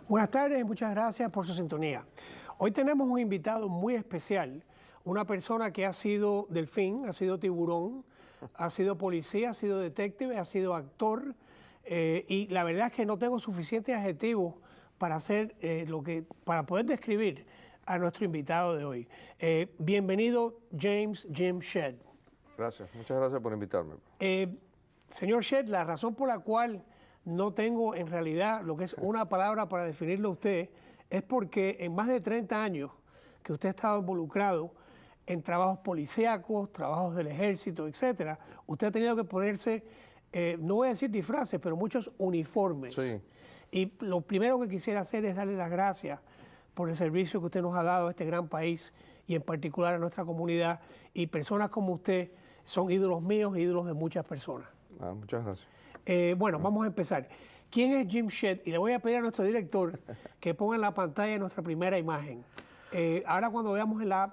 Buenas tardes y muchas gracias por su sintonía. Hoy tenemos un invitado muy especial, una persona que ha sido delfín, ha sido tiburón, ha sido policía, ha sido detective, ha sido actor y la verdad es que no tengo suficientes adjetivos para hacer para poder describir a nuestro invitado de hoy. Bienvenido James Jim Shedd. Gracias, muchas gracias por invitarme. Señor Shedd, la razón por la cual no tengo en realidad lo que es una palabra para definirlo a usted es porque en más de 30 años que usted ha estado involucrado en trabajos policíacos, trabajos del ejército, etcétera, usted ha tenido que ponerse, no voy a decir disfraces, pero muchos uniformes. Sí. Y lo primero que quisiera hacer es darle las gracias por el servicio que usted nos ha dado a este gran país y en particular a nuestra comunidad. Y personas como usted son ídolos míos, ídolos de muchas personas. Muchas gracias. Bueno, vamos a empezar. ¿Quién es Jim Shedd? Y le voy a pedir a nuestro director que ponga en la pantalla nuestra primera imagen. Ahora cuando veamos en la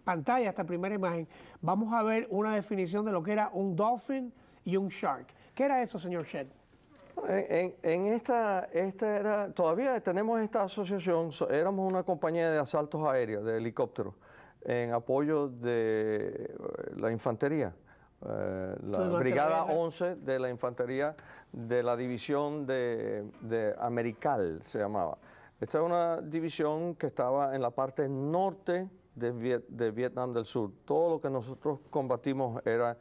pantalla esta primera imagen, vamos a ver una definición de lo que era un dolphin y un shark. ¿Qué era eso, señor Shedd? Esta era, todavía tenemos esta asociación, éramos una compañía de asaltos aéreos, de helicópteros, en apoyo de la infantería. La Brigada 11 de la Infantería de la División de Americal se llamaba. Esta es una división que estaba en la parte norte de Vietnam del Sur. Todo lo que nosotros combatimos era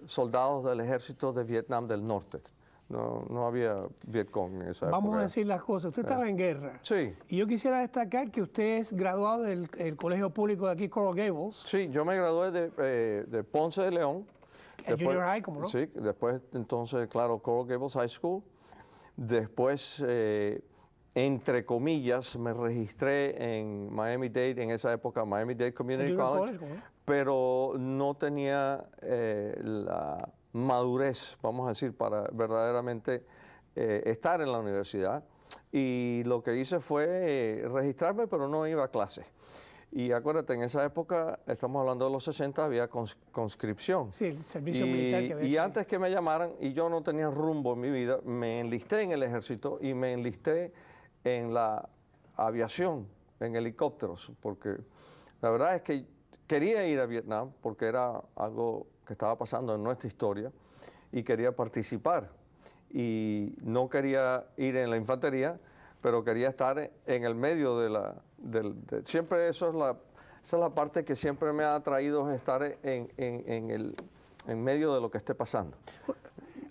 soldados del ejército de Vietnam del Norte. No había Vietcong en esa época. Vamos a decir las cosas. Usted estaba en guerra. Sí. Y yo quisiera destacar que usted es graduado del colegio público de aquí, Coral Gables. Sí, yo me gradué de Ponce de León. El Junior High, ¿cómo no? Sí, después entonces, claro, Coral Gables High School. Después, entre comillas, me registré en Miami-Dade, en esa época, Miami-Dade Community College, pero no tenía la madurez, vamos a decir, para verdaderamente estar en la universidad. Y lo que hice fue registrarme, pero no iba a clase. Y acuérdate, en esa época, estamos hablando de los 60, había conscripción. Sí, el servicio militar que había. Y antes que me llamaran, y yo no tenía rumbo en mi vida, me enlisté en el ejército y me enlisté en la aviación, en helicópteros, porque la verdad es que quería ir a Vietnam, porque era algo que estaba pasando en nuestra historia, y quería participar. Y no quería ir en la infantería, pero quería estar en el medio siempre esa es la parte que siempre me ha atraído, estar en medio de lo que esté pasando.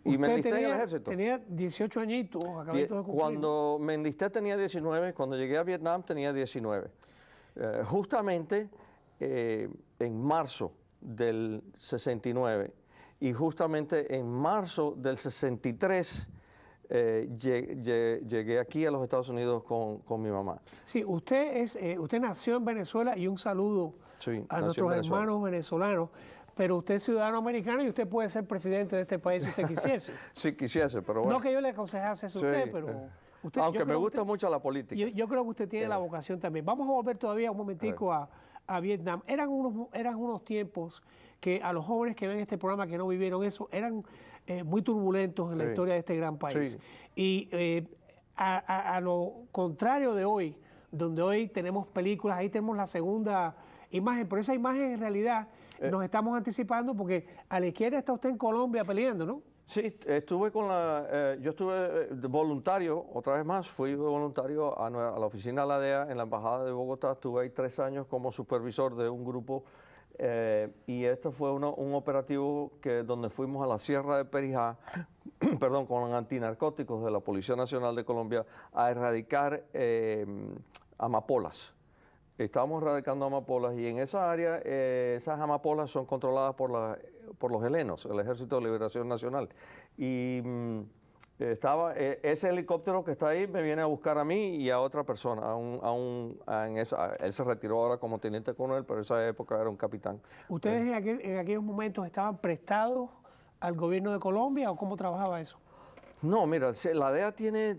Y me enlisté en el ejército. Tenía 18 añitos, acabadito de cumplir. Cuando me enlisté tenía 19, cuando llegué a Vietnam tenía 19. Justamente en marzo del 69 y justamente en marzo del 63 llegué aquí a los Estados Unidos con mi mamá. Sí, usted nació en Venezuela y un saludo a nuestros hermanos venezolanos, pero usted es ciudadano americano y usted puede ser presidente de este país si usted quisiese. Sí, quisiese, pero bueno. No que yo le aconsejase eso a usted, pero... Aunque me gusta mucho la política. Yo creo que usted tiene la vocación también. Vamos a volver todavía un momentico a Vietnam. Eran unos tiempos que a los jóvenes que ven este programa que no vivieron eso, eran muy turbulentos en la historia de este gran país. Y a lo contrario de hoy, donde hoy tenemos películas, ahí tenemos la segunda imagen, pero esa imagen en realidad nos estamos anticipando porque a la izquierda está usted en Colombia peleando, ¿no? Sí, estuve yo estuve de voluntario, otra vez más, fui voluntario a la oficina de la DEA en la Embajada de Bogotá, estuve ahí 3 años como supervisor de un grupo y esto fue un operativo donde fuimos a la Sierra de Perijá, perdón, con antinarcóticos de la Policía Nacional de Colombia a erradicar amapolas. Estábamos erradicando amapolas y en esa área esas amapolas son controladas por los helenos, el Ejército de Liberación Nacional. Y ese helicóptero que está ahí me viene a buscar a mí y a otra persona. Él se retiró ahora como teniente coronel, pero en esa época era un capitán. ¿Ustedes en aquellos momentos estaban prestados al gobierno de Colombia o cómo trabajaba eso? No, mira, la DEA tiene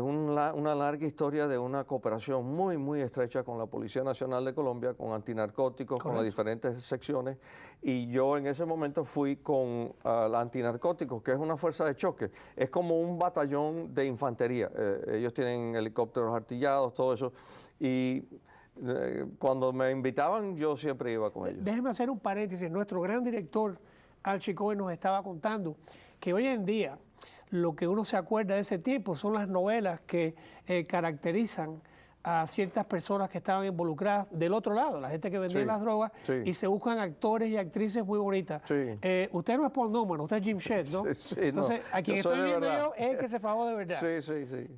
una larga historia de una cooperación muy, muy estrecha con la Policía Nacional de Colombia, con antinarcóticos, con las diferentes secciones. Y yo en ese momento fui con la antinarcóticos, que es una fuerza de choque. Es como un batallón de infantería. Ellos tienen helicópteros artillados, todo eso. Y cuando me invitaban, yo siempre iba con ellos. Déjeme hacer un paréntesis. Nuestro gran director, Archie Cohen, nos estaba contando que hoy en día lo que uno se acuerda de ese tiempo son las novelas que caracterizan a ciertas personas que estaban involucradas del otro lado, la gente que vendía las drogas, y se buscan actores y actrices muy bonitas. Usted no es Paul Newman, usted es Jim Shedd, ¿no? Entonces, a quien estoy viendo yo es el que se fajó de verdad.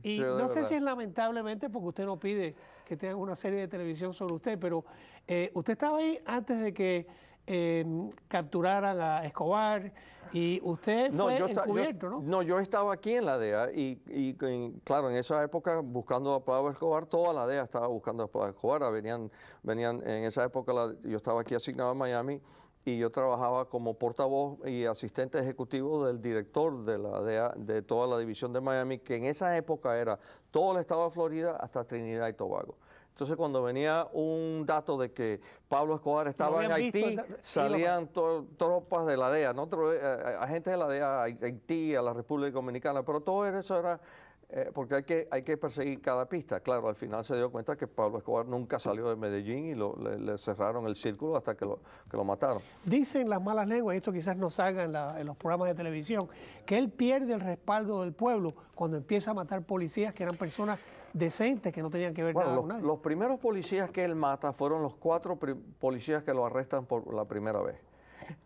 Y no sé si es lamentablemente porque usted no pide que tengan una serie de televisión sobre usted, pero usted estaba ahí antes de que capturaran a Escobar y usted fue encubierto, ¿no? No, yo estaba aquí en la DEA y claro, en esa época buscando a Pablo Escobar, toda la DEA estaba buscando a Pablo Escobar. Venían en esa época, yo estaba aquí asignado en Miami y yo trabajaba como portavoz y asistente ejecutivo del director de la DEA, de toda la división de Miami, que en esa época era todo el estado de Florida hasta Trinidad y Tobago. Entonces, cuando venía un dato de que Pablo Escobar estaba en Haití, salían tropas de la DEA, ¿no? Agentes de la DEA a Haití, a la República Dominicana, pero todo eso era porque hay que perseguir cada pista. Claro, al final se dio cuenta que Pablo Escobar nunca salió de Medellín y le cerraron el círculo hasta que lo mataron. Dicen las malas lenguas, y esto quizás no salga en los programas de televisión, que él pierde el respaldo del pueblo cuando empieza a matar policías que eran personas decentes, que no tenían que ver nada con nadie. Los primeros policías que él mata fueron los 4 policías que lo arrestan por la primera vez.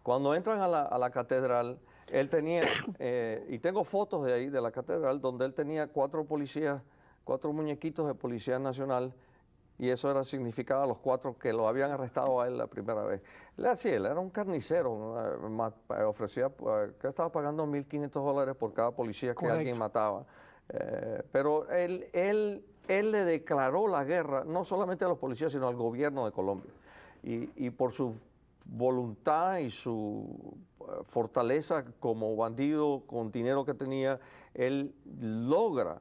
Cuando entran a la catedral, él tenía, y tengo fotos de ahí, de la catedral, donde él tenía 4 policías, 4 muñequitos de Policía Nacional, y eso significaba los 4 que lo habían arrestado a él la primera vez. Él era un carnicero, ofrecía, que estaba pagando $1.500 por cada policía que alguien mataba. Pero él le declaró la guerra, no solamente a los policías, sino al gobierno de Colombia. Y por su voluntad y su fortaleza como bandido con dinero que tenía, él logra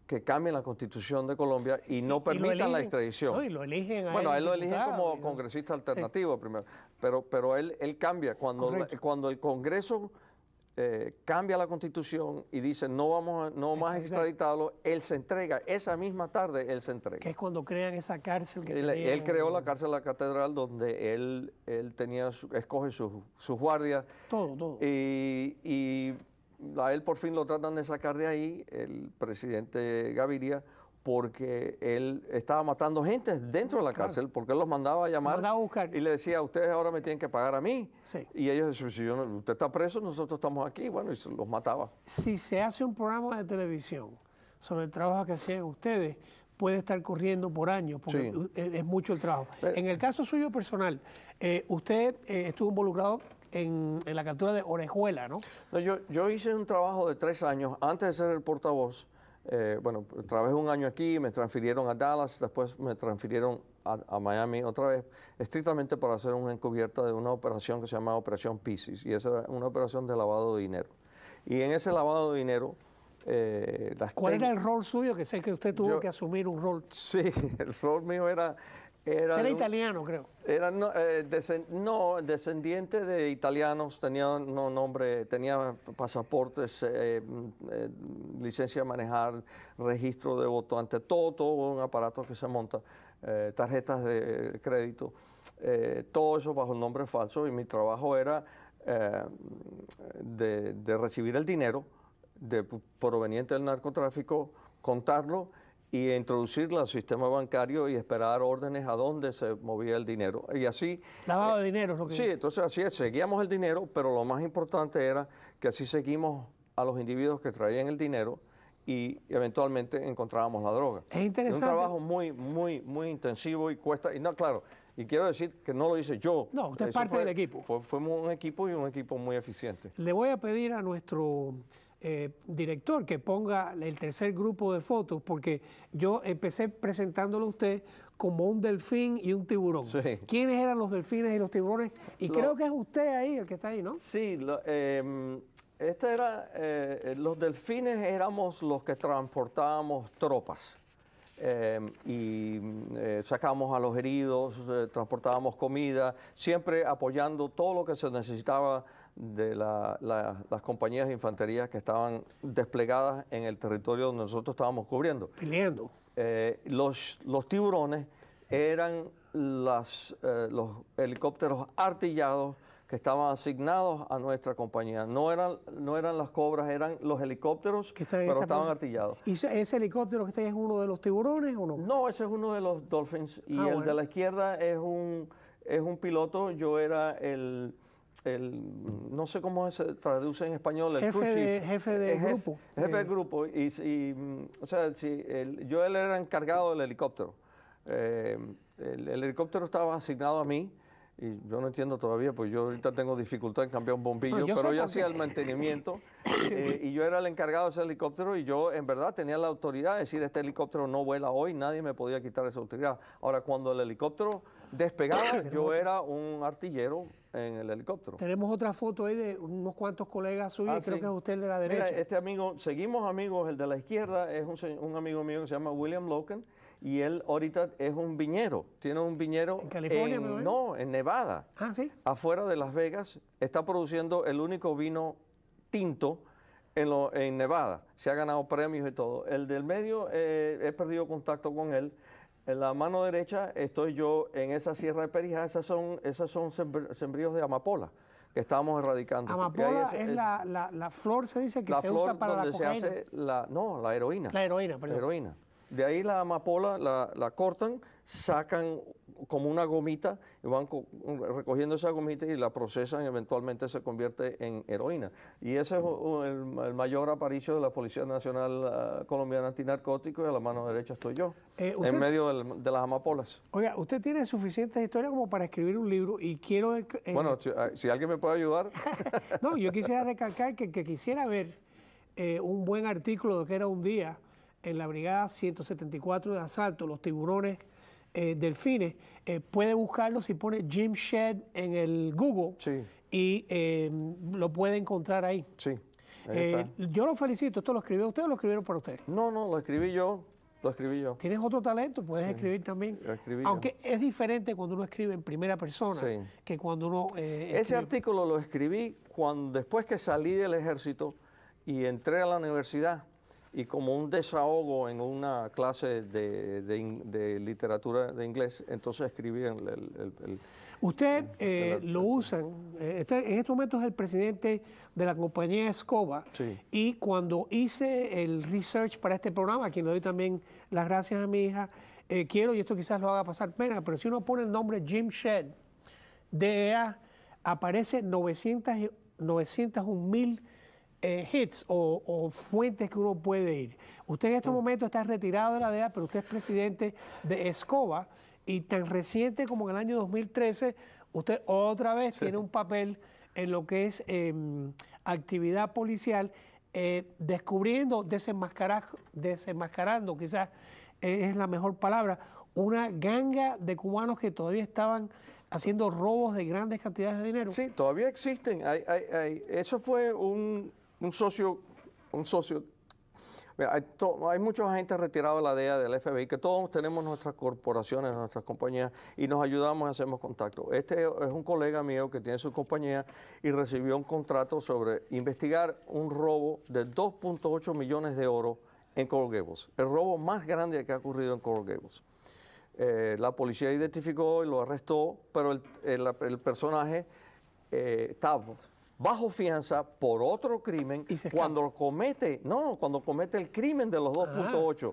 que cambie la Constitución de Colombia y no permitan la extradición. No, y lo eligen a él lo eligen como congresista alternativo primero, pero él cambia. Cuando el Congreso cambia la Constitución y dice no más extraditarlo, él se entrega. Esa misma tarde él se entrega. Que es cuando crean esa cárcel que él creó la cárcel de la catedral donde él escoge sus guardias. Todo. Y a él por fin lo tratan de sacar de ahí, el presidente Gaviria, porque él estaba matando gente dentro de la cárcel, porque él los mandaba a llamar y le decía, ustedes ahora me tienen que pagar a mí. Y ellos decían, si usted está preso, nosotros estamos aquí, bueno, y los mataba. Si se hace un programa de televisión sobre el trabajo que hacían ustedes, puede estar corriendo por años, porque es mucho el trabajo. En el caso suyo personal, usted estuvo involucrado en la captura de Orejuela, ¿no? No, yo hice un trabajo de 3 años antes de ser el portavoz. Trabajé un año aquí, me transfirieron a Dallas, después me transfirieron a Miami otra vez, estrictamente para hacer una encubierta de una operación que se llama Operación Pisces, y esa era una operación de lavado de dinero. Y en ese lavado de dinero... ¿Cuál era el rol suyo? Que sé que usted tuvo que asumir un rol. Sí, el rol mío era italiano, creo. Era descendiente de italianos, tenía nombre, tenía pasaportes, licencia de manejar, registro de votante, todo un aparato que se monta, tarjetas de crédito, todo eso bajo el nombre falso, y mi trabajo era de recibir el dinero proveniente del narcotráfico, contarlo y introducirlo al sistema bancario y esperar órdenes a dónde se movía el dinero. Y así... Lavado de dinero es lo que... Sí, entonces así es, seguíamos el dinero, pero lo más importante era que así seguimos a los individuos que traían el dinero y eventualmente encontrábamos la droga. Es interesante. Es un trabajo muy intensivo y cuesta... Y no, claro, y quiero decir que no lo hice yo. No, usted es parte del equipo. Fuimos un equipo y un equipo muy eficiente. Le voy a pedir a nuestro... director que ponga el tercer grupo de fotos, porque yo empecé presentándolo a usted como un delfín y un tiburón. ¿Quiénes eran los delfines y los tiburones? Y creo que es usted ahí, el que está ahí, ¿no? Sí, Este era, los delfines éramos los que transportábamos tropas sacábamos a los heridos, transportábamos comida, siempre apoyando todo lo que se necesitaba de las compañías de infantería que estaban desplegadas en el territorio donde nosotros estábamos cubriendo. Peleando. Los tiburones eran los helicópteros artillados que estaban asignados a nuestra compañía. No eran las Cobras, eran los helicópteros, pero estaban artillados. ¿Y ese helicóptero que está ahí es uno de los tiburones o no? No, ese es uno de los Dolphins. Y el de la izquierda es un piloto. Yo era no sé cómo se traduce en español, el jefe de grupo. Jefe del grupo. O sea, yo era encargado del helicóptero. El helicóptero estaba asignado a mí. Y yo no entiendo todavía, pues yo ahorita tengo dificultad en cambiar un bombillo, pero yo hacía el mantenimiento y yo era el encargado de ese helicóptero y yo en verdad tenía la autoridad de decir, este helicóptero no vuela hoy, nadie me podía quitar esa autoridad. Ahora, cuando el helicóptero despegaba, yo era un artillero en el helicóptero. Tenemos otra foto ahí de unos cuantos colegas suyos, creo que es usted el de la derecha. Mira, este amigo, seguimos amigos, el de la izquierda es un amigo mío que se llama William Loken. Y él ahorita es un viñero, tiene un viñero ¿En California? No, en Nevada, ¿sí? Afuera de Las Vegas, está produciendo el único vino tinto en Nevada. Se ha ganado premios y todo. El del medio, he perdido contacto con él. En la mano derecha estoy yo en esa sierra de Perijá, esas son sembríos de amapola que estábamos erradicando. Amapola es la flor, se dice, que se usa para la cocaína. Se hace la heroína. La heroína, perdón. La heroína. De ahí la amapola la cortan, sacan como una gomita y van recogiendo esa gomita y la procesan y eventualmente se convierte en heroína. Y ese es el mayor aparicio de la Policía Nacional Colombiana Antinarcóticos y a la mano derecha estoy yo, en medio de las amapolas. Oiga, usted tiene suficientes historias como para escribir un libro y quiero... bueno, si alguien me puede ayudar. No, yo quisiera recalcar que quisiera ver un buen artículo de lo que era un día en la Brigada 174 de Asalto, los tiburones delfines, puede buscarlo si pone Jim Shedd en el Google y lo puede encontrar ahí. Sí, yo lo felicito. ¿Esto lo escribió usted o lo escribieron para usted? No, lo escribí yo. Tienes otro talento, puedes escribir también. Aunque es diferente cuando uno escribe en primera persona que cuando uno... Ese artículo lo escribí después que salí del ejército y entré a la universidad. Y como un desahogo en una clase de literatura de inglés, entonces escribí Usted lo usan, en este momento es el presidente de la compañía Escoba, y cuando hice el research para este programa, a quien le doy también las gracias a mi hija, quiero, y esto quizás lo haga pasar pena, pero si uno pone el nombre Jim Shedd, DEA, aparece 901,000 hits o fuentes que uno puede ir. Usted en este momento está retirado de la DEA, pero usted es presidente de Escoba y tan reciente como en el año 2013, usted otra vez tiene un papel en lo que es actividad policial, descubriendo, desenmascarando, quizás es la mejor palabra, una ganga de cubanos que todavía estaban haciendo robos de grandes cantidades de dinero. Sí, todavía existen. Eso fue un socio. Mira, hay muchos agentes retirados de la DEA, del FBI, que todos tenemos nuestras corporaciones, nuestras compañías, y nos ayudamos y hacemos contacto. Este es un colega mío que tiene su compañía y recibió un contrato sobre investigar un robo de 2.8 millones de euros en Coral Gables, el robo más grande que ha ocurrido en Coral Gables. La policía identificó y lo arrestó, pero el personaje estaba bajo fianza por otro crimen cuando comete el crimen de los 2.8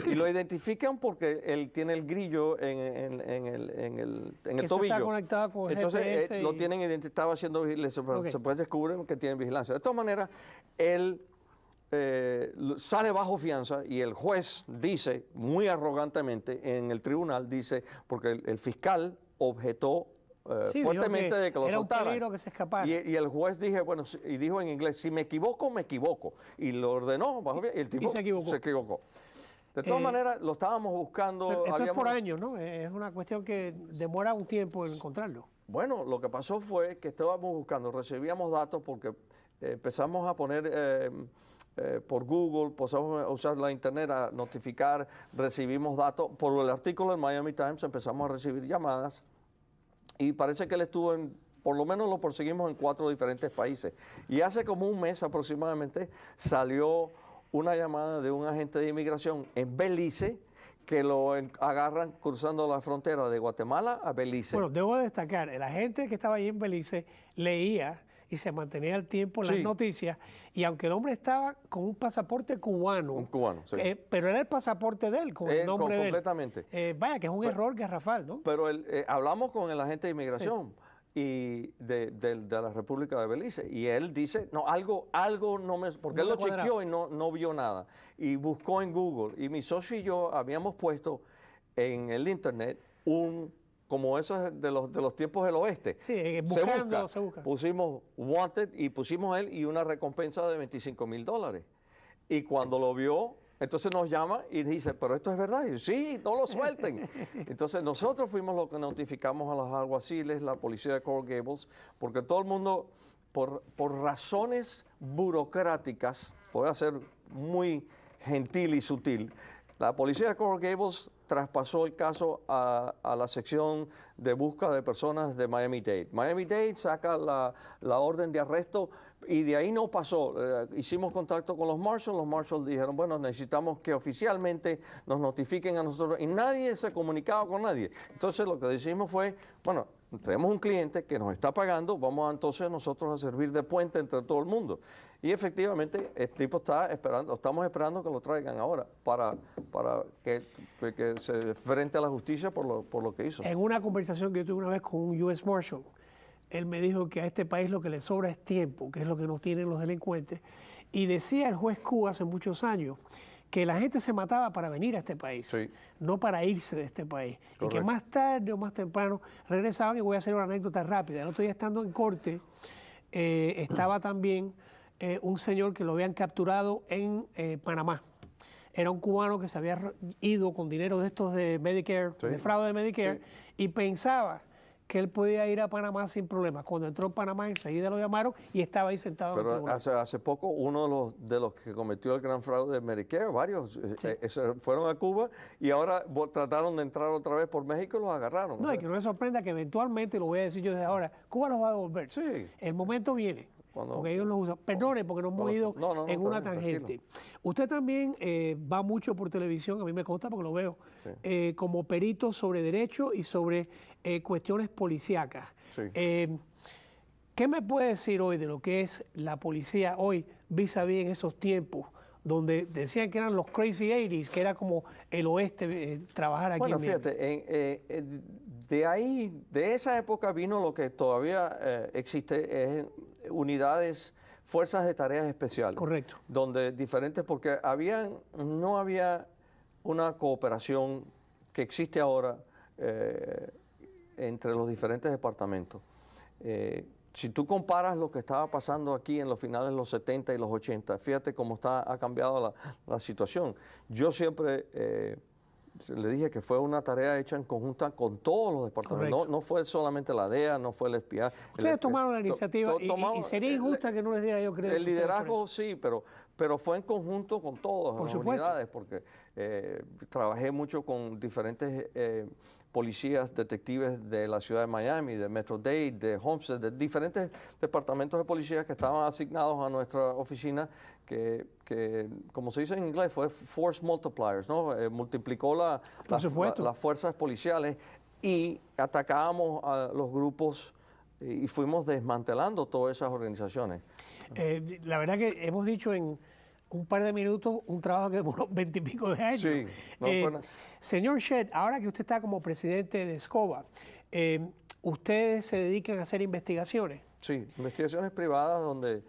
y lo identifican porque él tiene el grillo en el tobillo. Está conectado con entonces lo tienen identificado haciendo vigilancia, se puede descubrir que tiene vigilancia. De todas maneras, él sale bajo fianza y el juez dice muy arrogantemente en el tribunal, dice, porque el fiscal objetó fuertemente de que lo soltaran. Un peligro que se escapara. Y el juez dijo en inglés, si me equivoco, me equivoco. Y lo ordenó, y el tipo se equivocó. De todas maneras, lo estábamos buscando. Esto es por años, ¿no? Es una cuestión que demora un tiempo en encontrarlo. Bueno, lo que pasó fue que estábamos buscando, recibíamos datos porque empezamos a poner por Google, empezamos a usar la internet a notificar, recibimos datos. Por el artículo en Miami Times empezamos a recibir llamadas y parece que él estuvo por lo menos lo perseguimos en 4 diferentes países. Y hace como un mes aproximadamente salió una llamada de un agente de inmigración en Belice que lo agarran cruzando la frontera de Guatemala a Belice. Bueno, debo destacar, el agente que estaba ahí en Belice leía y se mantenía al tiempo en las noticias, y aunque el hombre estaba con un pasaporte cubano, sí. Pero era el pasaporte de él, con el nombre de él. Completamente. Vaya, que es un error garrafal, ¿no? Pero hablamos con el agente de inmigración y de la República de Belice, y él dice, no, algo no me... Porque él lo chequeó y no vio nada, y buscó en Google, y mi socio y yo habíamos puesto en el internet como esos de los tiempos del oeste. Sí, buscando, se busca. Pusimos wanted y pusimos él y una recompensa de $25,000. Y cuando lo vio, entonces nos llama y dice, pero esto es verdad. Y yo, sí, no lo suelten. Entonces nosotros fuimos los que notificamos a los alguaciles, la policía de Coral Gables, porque todo el mundo, por razones burocráticas, voy a ser muy gentil y sutil, la policía de Coral Gables traspasó el caso a la sección de búsqueda de personas de Miami-Dade. Miami-Dade saca la orden de arresto y de ahí no pasó. Hicimos contacto con los Marshals dijeron, bueno, necesitamos que oficialmente nos notifiquen a nosotros, y nadie se comunicaba con nadie. Entonces lo que decidimos fue, bueno, tenemos un cliente que nos está pagando, vamos entonces nosotros a servir de puente entre todo el mundo. Y efectivamente el tipo está esperando, estamos esperando que lo traigan ahora para que se frente a la justicia por lo que hizo. En una conversación que yo tuve una vez con un U.S. Marshal, él me dijo que a este país lo que le sobra es tiempo, que es lo que no tienen los delincuentes. Y decía el juez Cuba hace muchos años que la gente se mataba para venir a este país, no para irse de este país. Correcto. Y que más tarde o más temprano regresaban. Y voy a hacer una anécdota rápida. El otro día, estando en corte, estaba también un señor que lo habían capturado en Panamá. Era un cubano que se había ido con dinero de estos de Medicare, de fraude de Medicare, y pensaba que él podía ir a Panamá sin problemas. Cuando entró en Panamá, enseguida lo llamaron y estaba ahí sentado. Pero hace poco uno de los que cometió el gran fraude de Medicare, varios, fueron a Cuba y ahora trataron de entrar otra vez por México y los agarraron. No, y que no me sorprenda que eventualmente, lo voy a decir yo desde ahora, Cuba los va a devolver. Sí. El momento viene. Porque ellos los usan. Perdone, porque nos hemos ido en una tangente. Tranquilo. Usted también va mucho por televisión, a mí me consta porque lo veo, como perito sobre derecho y sobre cuestiones policíacas. Sí. ¿Qué me puede decir hoy de lo que es la policía hoy vis-a-vis en esos tiempos, donde decían que eran los crazy 80s, que era como el oeste trabajar aquí en Miami? Fíjate, de esa época vino lo que todavía existe, es unidades, fuerzas de tareas especiales. Correcto. Donde porque no había una cooperación que existe ahora entre los diferentes departamentos. Si tú comparas lo que estaba pasando aquí en los finales de los 70 y los 80, fíjate cómo ha cambiado la situación. Yo siempre le dije que fue una tarea hecha en conjunta con todos los departamentos. No fue solamente la DEA, no fue el espía. Ustedes tomaron la iniciativa y sería injusta que no les diera yo crédito. El liderazgo sí, pero fue en conjunto con todas las unidades, porque trabajé mucho con diferentes policías, detectives de la ciudad de Miami, de Metro-Dade, de Homestead, de diferentes departamentos de policía que estaban asignados a nuestra oficina, que como se dice en inglés, fue force multipliers, ¿no? Multiplicó las fuerzas policiales y atacábamos a los grupos y fuimos desmantelando todas esas organizaciones. La verdad que hemos dicho en un par de minutos un trabajo que demoró 20 y pico de años. Sí, señor Shedd, ahora que usted está como presidente de SCOBA, ¿ustedes se dedican a hacer investigaciones? Sí, investigaciones privadas donde,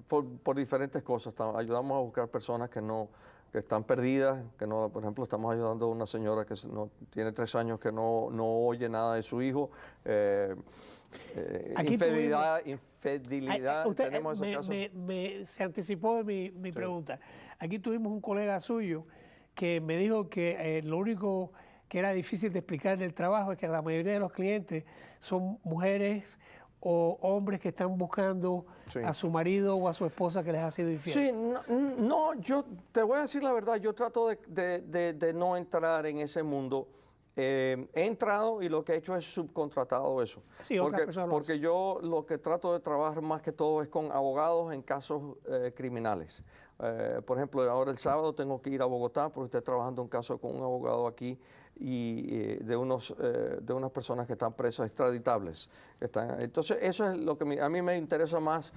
por diferentes cosas. Ayudamos a buscar personas que están perdidas, por ejemplo, estamos ayudando a una señora que tiene 3 años que no oye nada de su hijo. Infidelidad, tenemos ese caso. Se anticipó de mi pregunta. Aquí tuvimos un colega suyo que me dijo que lo único que era difícil de explicar en el trabajo es que la mayoría de los clientes son mujeres o hombres que están buscando a su marido o a su esposa que les ha sido infiel? Sí, no, yo te voy a decir la verdad, yo trato de no entrar en ese mundo. He entrado y lo que he hecho es subcontratado eso. Sí, otras personas lo porque yo lo que trato de trabajar más que todo es con abogados en casos criminales. Por ejemplo, ahora el sábado tengo que ir a Bogotá porque estoy trabajando un caso con un abogado aquí y de unas personas que están presas extraditables. Entonces, eso es lo que a mí me interesa más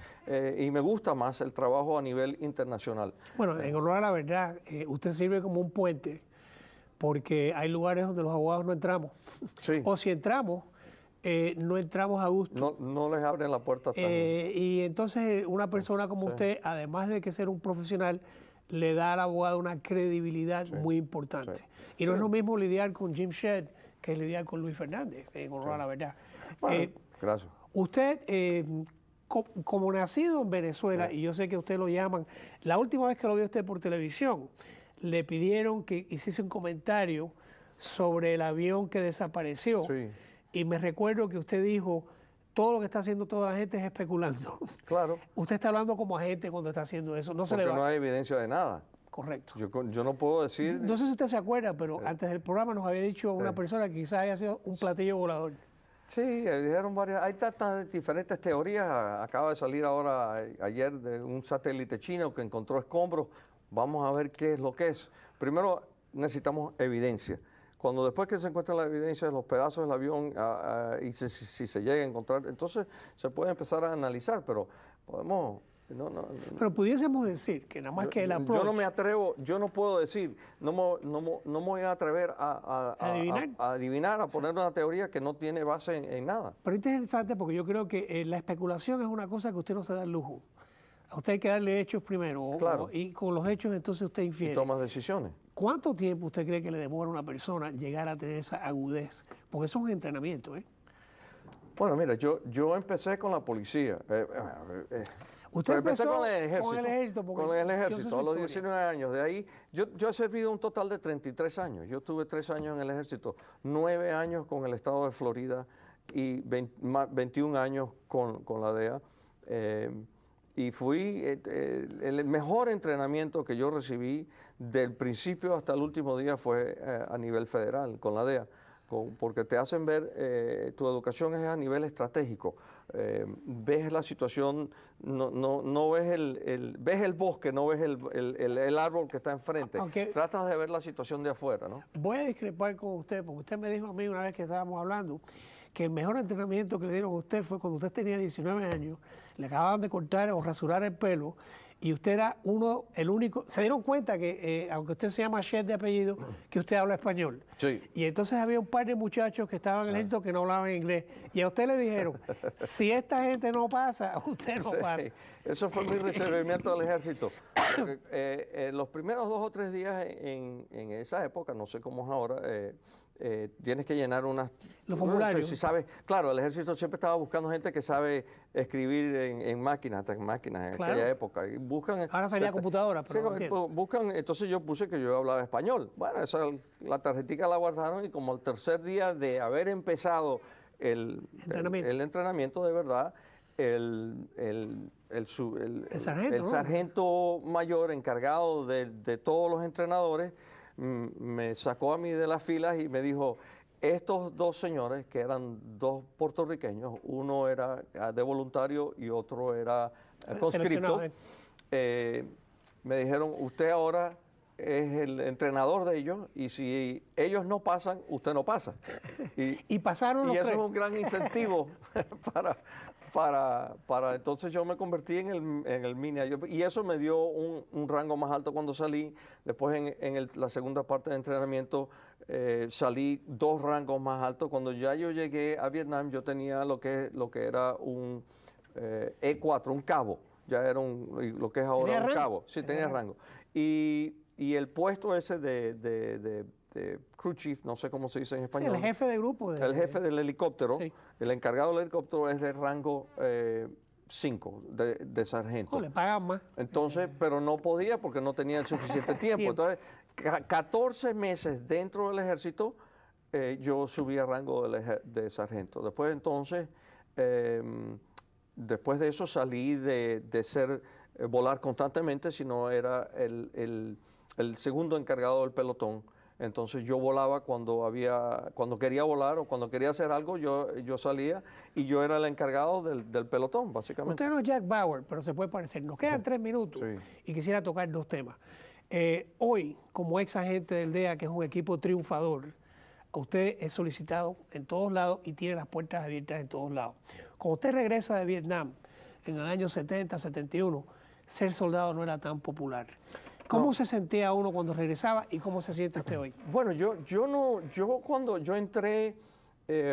y me gusta más el trabajo a nivel internacional. Bueno, en honor a la verdad, usted sirve como un puente porque hay lugares donde los abogados no entramos. Sí. O si entramos, no entramos a gusto. No les abren la puerta. Y entonces una persona como usted, además de que ser un profesional, le da al abogado una credibilidad muy importante. Y no es lo mismo lidiar con Jim Shedd que lidiar con Luis Fernández, en honor a la verdad. Bueno, gracias. Usted, como nacido en Venezuela, y yo sé que usted lo llaman, la última vez que lo vio usted por televisión, le pidieron que hiciese un comentario sobre el avión que desapareció. Sí. Y me recuerdo que usted dijo, todo lo que está haciendo toda la gente es especulando. Claro. Usted está hablando como agente cuando está haciendo eso. No se le va. No hay evidencia de nada. Correcto. Yo no puedo decir... No sé si usted se acuerda, pero antes del programa nos había dicho una persona que quizás haya sido un platillo volador. Sí, dijeron varias... Hay tantas diferentes teorías. Acaba de salir ahora, ayer, de un satélite chino que encontró escombros. Vamos a ver qué es lo que es. Primero necesitamos evidencia. Cuando después que se encuentra la evidencia de los pedazos del avión y si se llega a encontrar, entonces se puede empezar a analizar, pero podemos... Pero pudiésemos decir que nada más que el approach... Yo no me atrevo, yo no puedo decir, no me voy a atrever a adivinar, a poner una teoría que no tiene base en nada. Pero es interesante porque yo creo que la especulación es una cosa que usted no se da el lujo. A usted hay que darle hechos primero, claro. Y con los hechos entonces usted infiere. Y toma decisiones. ¿Cuánto tiempo usted cree que le demora a una persona llegar a tener esa agudez? Porque eso es un entrenamiento, ¿eh? Bueno, mira, yo empecé con la policía. Usted empecé con el ejército. Con el ejército, a los 19 años. De ahí, yo he servido un total de 33 años. Yo tuve 3 años en el ejército, 9 años con el estado de Florida y 21 años con la DEA. Y fui el mejor entrenamiento que yo recibí del principio hasta el último día fue a nivel federal, con la DEA, porque te hacen ver, tu educación es a nivel estratégico. Ves la situación, no ves ves el bosque, no ves el árbol que está enfrente. Tratas de ver la situación de afuera, ¿no? Voy a discrepar con usted, porque usted me dijo a mí una vez que estábamos hablando que el mejor entrenamiento que le dieron a usted fue cuando usted tenía 19 años, le acababan de cortar o rasurar el pelo y usted era el único. Se dieron cuenta que, aunque usted se llama Shedd de apellido, que usted habla español. Sí. Y entonces había un par de muchachos que estaban en el ejército que no hablaban inglés. Y a usted le dijeron, si esta gente no pasa, usted no pasa. Eso fue mi recibimiento del ejército. Porque, los primeros 2 o 3 días en esa época, no sé cómo es ahora, tienes que llenar los formularios. No sé si sabes, claro, el ejército siempre estaba buscando gente que sabe escribir en máquinas en aquella época. Y buscan, ahora salía computadora, pero sí, buscan, entonces yo puse que yo hablaba español. Bueno, la tarjetita la guardaron y como el tercer día de haber empezado el entrenamiento de verdad, el sargento mayor encargado de todos los entrenadores me sacó a mí de las filas y me dijo, estos 2 señores, que eran 2 puertorriqueños, uno era de voluntario y otro era conscripto, me dijeron, usted ahora es el entrenador de ellos y si ellos no pasan, usted no pasa. Y pasaron los 3. Y eso es un gran incentivo para entonces yo me convertí en el mini. Y eso me dio un rango más alto cuando salí. Después en la segunda parte de entrenamiento salí 2 rangos más altos. Cuando ya yo llegué a Vietnam yo tenía lo que era un E4, un cabo. Ya era lo que es ahora un cabo. Sí, tenía rango. Y el puesto ese de crew chief, no sé cómo se dice en español. Sí, el jefe de grupo. El jefe del helicóptero, sí. El encargado del helicóptero es de rango 5, de sargento. Le pagan más. Entonces, pero no podía porque no tenía el suficiente tiempo. Entonces, 14 meses dentro del ejército, yo subí a rango de sargento. Después, entonces, después de eso salí de ser volar constantemente, sino era el segundo encargado del pelotón. Entonces yo volaba cuando quería volar o cuando quería hacer algo, yo salía y yo era el encargado del pelotón, básicamente. Usted no es Jack Bauer, pero se puede parecer. Nos quedan 3 minutos y quisiera tocar 2 temas. Hoy, como ex agente del DEA, que es un equipo triunfador, usted es solicitado en todos lados y tiene las puertas abiertas en todos lados. Cuando usted regresa de Vietnam en el año 70, 71, ser soldado no era tan popular. ¿Cómo se sentía uno cuando regresaba y cómo se siente usted hoy? Bueno, yo cuando yo entré,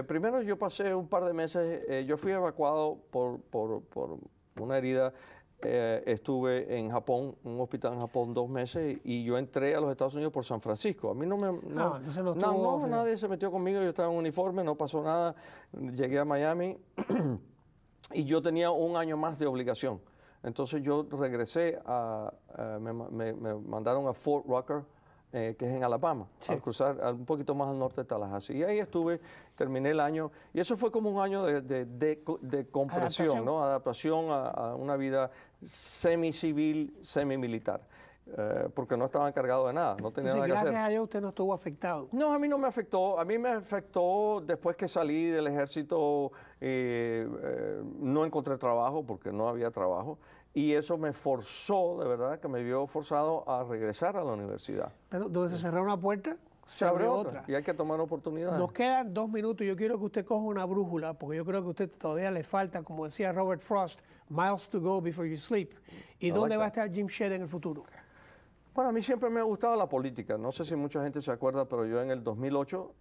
primero yo pasé un par de meses, yo fui evacuado por una herida, estuve en Japón, en un hospital en Japón 2 meses y yo entré a los Estados Unidos por San Francisco. A mí nadie se metió conmigo, yo estaba en uniforme, no pasó nada, llegué a Miami y yo tenía un año más de obligación. Entonces yo regresé, me mandaron a Fort Rucker, que es en Alabama, al cruzar un poquito más al norte de Tallahassee. Y ahí estuve, terminé el año, y eso fue como un año de compresión, ¿no? Adaptación a una vida semicivil, semimilitar. Porque no estaba encargado de nada, no tenía nada que hacer. Gracias a Dios usted no estuvo afectado. No, a mí no me afectó. A mí me afectó después que salí del ejército, no encontré trabajo porque no había trabajo. Y eso me forzó, de verdad, que me vio forzado a regresar a la universidad. Pero donde se cerró una puerta, se abrió otra. Y hay que tomar oportunidades. Nos quedan 2 minutos. Yo quiero que usted coja una brújula, porque yo creo que a usted todavía le falta, como decía Robert Frost, miles to go before you sleep. ¿Y dónde va a estar Jim Shedd en el futuro? Bueno, a mí siempre me ha gustado la política. No sé si mucha gente se acuerda, pero yo en el 2008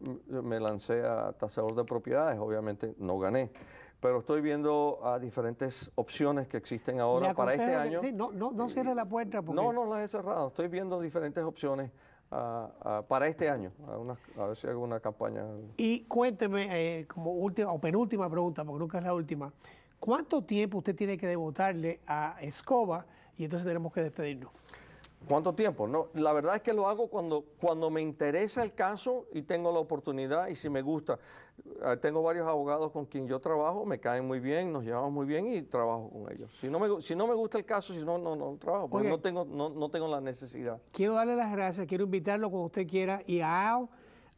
me lancé a tasador de propiedades. Obviamente no gané, pero estoy viendo a diferentes opciones que existen ahora para este año. Sí, no cierre la puerta. Porque... No las he cerrado. Estoy viendo diferentes opciones para este año. A ver si hago una campaña. Y cuénteme, como última o penúltima pregunta, porque nunca es la última, ¿cuánto tiempo usted tiene que devotarle a Escoba y entonces tenemos que despedirnos? ¿Cuánto tiempo? No, la verdad es que lo hago cuando me interesa el caso y tengo la oportunidad y si me gusta. Tengo varios abogados con quien yo trabajo, me caen muy bien, nos llevamos muy bien y trabajo con ellos. Si no me gusta el caso, no trabajo, porque no tengo la necesidad. Quiero darle las gracias, quiero invitarlo cuando usted quiera y a Al,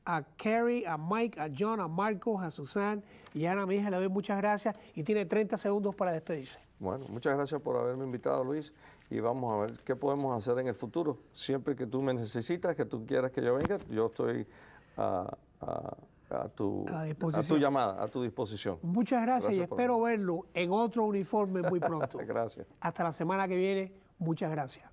a Carrie, a Mike, a John, a Marcos, a Susan y a Ana, mi hija, le doy muchas gracias y tiene 30 segundos para despedirse. Bueno, muchas gracias por haberme invitado, Luis, y vamos a ver qué podemos hacer en el futuro. Siempre que tú me necesitas, que tú quieras que yo venga, yo estoy a tu llamada, a tu disposición. Muchas gracias y espero verlo en otro uniforme muy pronto. Gracias. Hasta la semana que viene, muchas gracias.